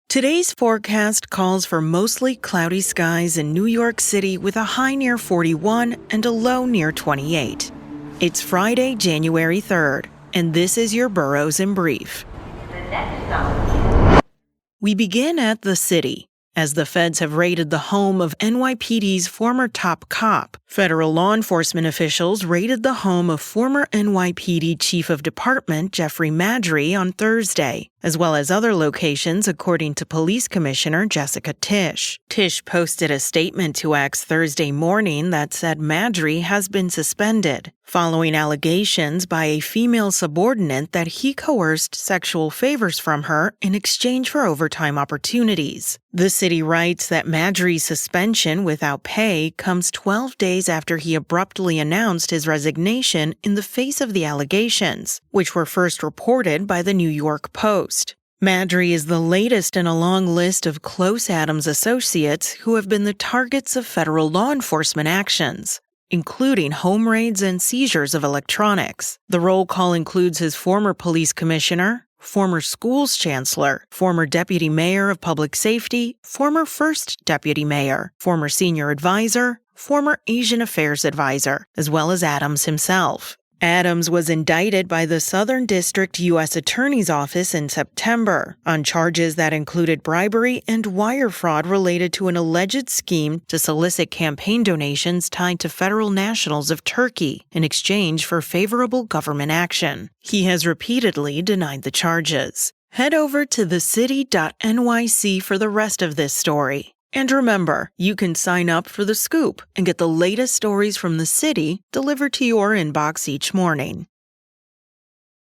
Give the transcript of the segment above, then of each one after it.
Today's forecast calls for mostly cloudy skies in New York City with a high near 41 and a low near 28. It's Friday, January 3rd, and this is your Boroughs in Brief. We begin at the city, as the feds have raided the home of NYPD's former top cop. Federal law enforcement officials raided the home of former NYPD Chief of Department Jeffrey Maddrey on Thursday, as well as other locations, according to Police Commissioner Jessica Tisch. Tisch posted a statement to X Thursday morning that said Maddrey has been suspended, following allegations by a female subordinate that he coerced sexual favors from her in exchange for overtime opportunities. The city writes that Maddrey's suspension without pay comes 12 days after he abruptly announced his resignation in the face of the allegations, which were first reported by the New York Post. Maddrey is the latest in a long list of close Adams associates who have been the targets of federal law enforcement actions, including home raids and seizures of electronics. The roll call includes his former police commissioner, former schools chancellor, former deputy mayor of public safety, former first deputy mayor, former senior advisor, former Asian affairs advisor, as well as Adams himself. Adams was indicted by the Southern District U.S. Attorney's Office in September on charges that included bribery and wire fraud related to an alleged scheme to solicit campaign donations tied to federal nationals of Turkey in exchange for favorable government action. He has repeatedly denied the charges. Head over to thecity.nyc for the rest of this story. And remember, you can sign up for The Scoop and get the latest stories from the city delivered to your inbox each morning.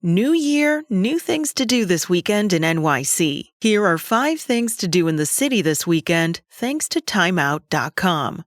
New year, new things to do this weekend in NYC. Here are 5 things to do in the city this weekend, thanks to timeout.com.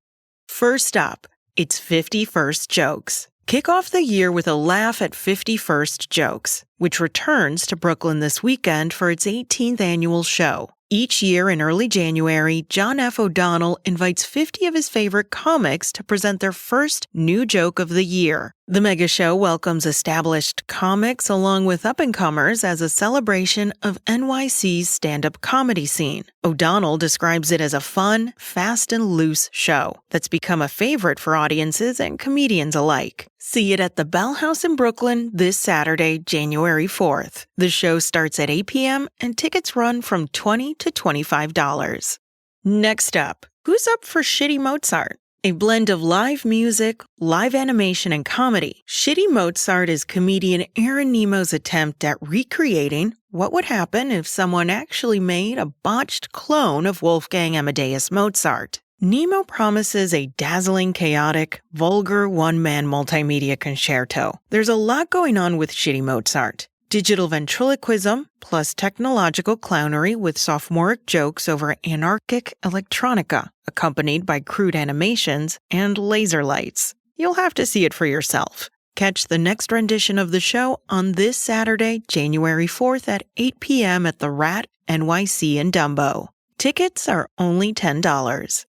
First up, it's 51st Jokes. Kick off the year with a laugh at 51st Jokes, which returns to Brooklyn this weekend for its 18th annual show. Each year in early January, John F. O'Donnell invites 50 of his favorite comics to present their first new joke of the year. The mega show welcomes established comics along with up-and-comers as a celebration of NYC's stand-up comedy scene. O'Donnell describes it as a fun, fast and loose show that's become a favorite for audiences and comedians alike. See it at the Bell House in Brooklyn this Saturday, January 4th. The show starts at 8 p.m. and tickets run from $20 to $25. Next up, who's up for Shitty Mozart? A blend of live music, live animation, and comedy. Shitty Mozart is comedian Aaron Nemo's attempt at recreating what would happen if someone actually made a botched clone of Wolfgang Amadeus Mozart. Nemo promises a dazzling, chaotic, vulgar one-man multimedia concerto. There's a lot going on with Shitty Mozart. Digital ventriloquism, plus technological clownery with sophomoric jokes over anarchic electronica, accompanied by crude animations and laser lights. You'll have to see it for yourself. Catch the next rendition of the show on this Saturday, January 4th at 8 p.m. at the Rat, NYC in Dumbo. Tickets are only $10.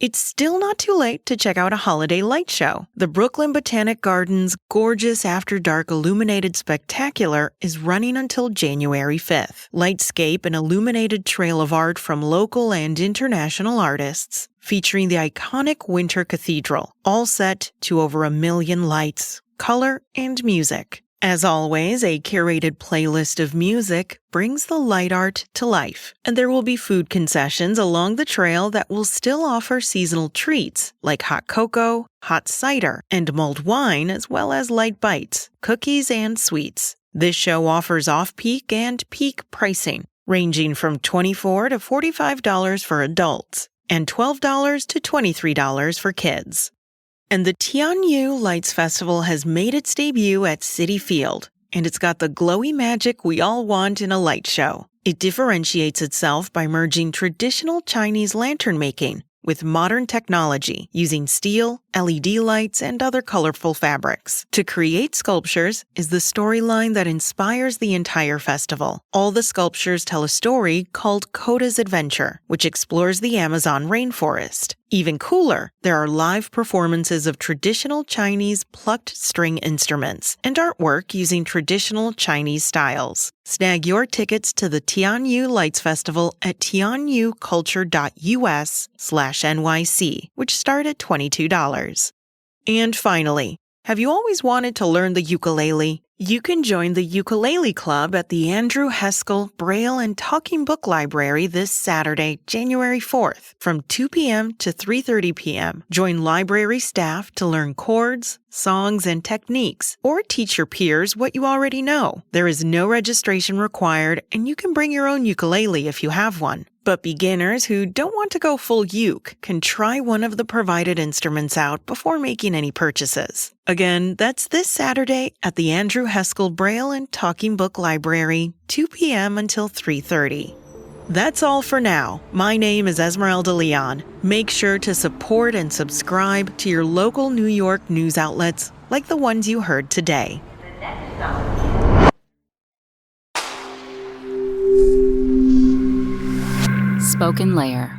It's still not too late to check out a holiday light show. The Brooklyn Botanic Gardens' gorgeous after-dark illuminated spectacular is running until January 5th. Lightscape, an illuminated trail of art from local and international artists, featuring the iconic Winter Cathedral, all set to over 1 million lights, color, and music. As always, a curated playlist of music brings the light art to life, and there will be food concessions along the trail that will still offer seasonal treats like hot cocoa, hot cider, and mulled wine, as well as light bites, cookies, and sweets. This show offers off-peak and peak pricing, ranging from $24 to $45 for adults and $12 to $23 for kids. And the Tianyu Lights Festival has made its debut at Citi Field, and it's got the glowy magic we all want in a light show. It differentiates itself by merging traditional Chinese lantern making with modern technology, using steel, LED lights, and other colorful fabrics. To create sculptures is the storyline that inspires the entire festival. All the sculptures tell a story called Coda's Adventure, which explores the Amazon rainforest. Even cooler, there are live performances of traditional Chinese plucked string instruments and artwork using traditional Chinese styles. Snag your tickets to the Tianyu Lights Festival at tianyuculture.us/NYC, which start at $22. And finally, have you always wanted to learn the ukulele? You can join the Ukulele Club at the Andrew Heskell Braille and Talking Book Library this Saturday, January 4th, from 2 p.m. to 3:30 p.m. Join library staff to learn chords, songs, and techniques, or teach your peers what you already know. There is no registration required, and you can bring your own ukulele if you have one. But beginners who don't want to go full uke can try one of the provided instruments out before making any purchases. Again, that's this Saturday at the Andrew Heskell Braille and Talking Book Library, 2 p.m. until 3:30. That's all for now. My name is Esmeralda Leon. Make sure to support and subscribe to your local New York news outlets like the ones you heard today. Spoken Layer.